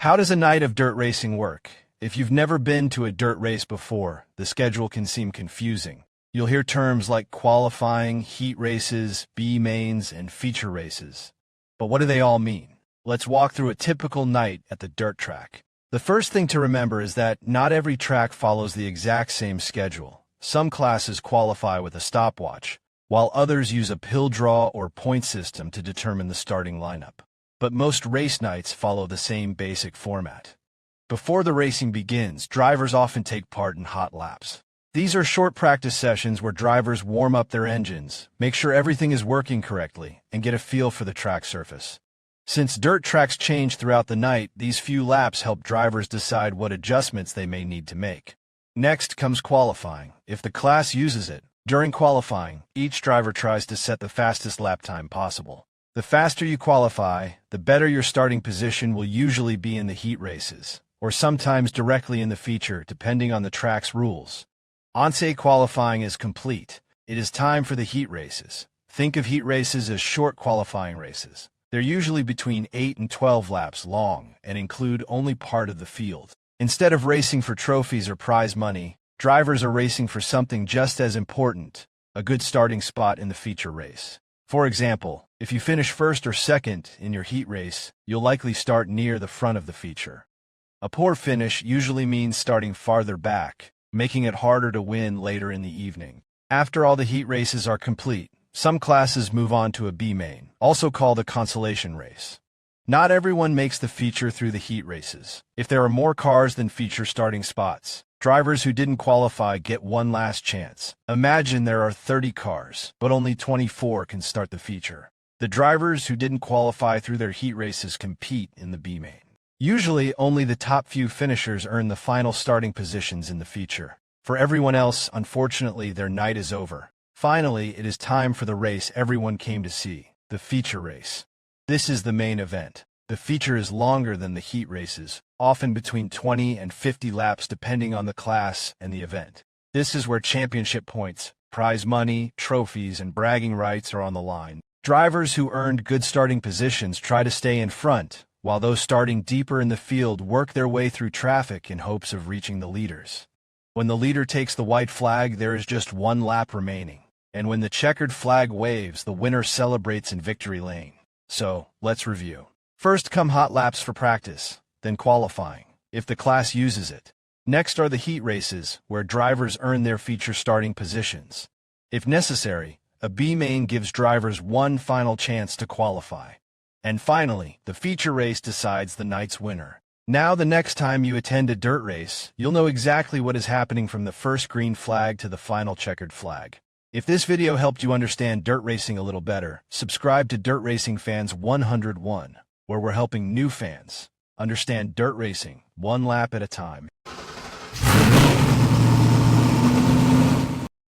How does a night of dirt racing work? If you've never been to a dirt race before, the schedule can seem confusing. You'll hear terms like qualifying, heat races, B-mains, and feature races. But what do they all mean? Let's walk through a typical night at the dirt track. The first thing to remember is that not every track follows the exact same schedule. Some classes qualify with a stopwatch, while others use a pill draw or point system to determine the starting lineup. But most race nights follow the same basic format. Before the racing begins, drivers often take part in hot laps. These are short practice sessions where drivers warm up their engines, make sure everything is working correctly, and get a feel for the track surface. Since dirt tracks change throughout the night, these few laps help drivers decide what adjustments they may need to make. Next comes qualifying, if the class uses it. During qualifying, each driver tries to set the fastest lap time possible. The faster you qualify, the better your starting position will usually be in the heat races, or sometimes directly in the feature, depending on the track's rules. Once qualifying is complete, it is time for the heat races. Think of heat races as short qualifying races. They're usually between 8 and 12 laps long and include only part of the field. Instead of racing for trophies or prize money, drivers are racing for something just as important, a good starting spot in the feature race. For example, if you finish first or second in your heat race, you'll likely start near the front of the feature. A poor finish usually means starting farther back, making it harder to win later in the evening. After all the heat races are complete, some classes move on to a B-main, also called a consolation race. Not everyone makes the feature through the heat races. If there are more cars than feature starting spots, drivers who didn't qualify get one last chance. Imagine there are 30 cars, but only 24 can start the feature. The drivers who didn't qualify through their heat races compete in the B-main. Usually, only the top few finishers earn the final starting positions in the feature. For everyone else, unfortunately, their night is over. Finally, it is time for the race everyone came to see, the feature race. This is the main event. The feature is longer than the heat races, often between 20 and 50 laps depending on the class and the event. This is where championship points, prize money, trophies, and bragging rights are on the line. Drivers who earned good starting positions try to stay in front, while those starting deeper in the field work their way through traffic in hopes of reaching the leaders. When the leader takes the white flag, there is just one lap remaining. And when the checkered flag waves, the winner celebrates in victory lane. So, let's review. First come hot laps for practice, then qualifying, if the class uses it. Next are the heat races, where drivers earn their feature starting positions. If necessary, a B-main gives drivers one final chance to qualify. And finally, the feature race decides the night's winner. Now the next time you attend a dirt race, you'll know exactly what is happening from the first green flag to the final checkered flag. If this video helped you understand dirt racing a little better, subscribe to Dirt Racing Fans 101, where we're helping new fans understand dirt racing one lap at a time.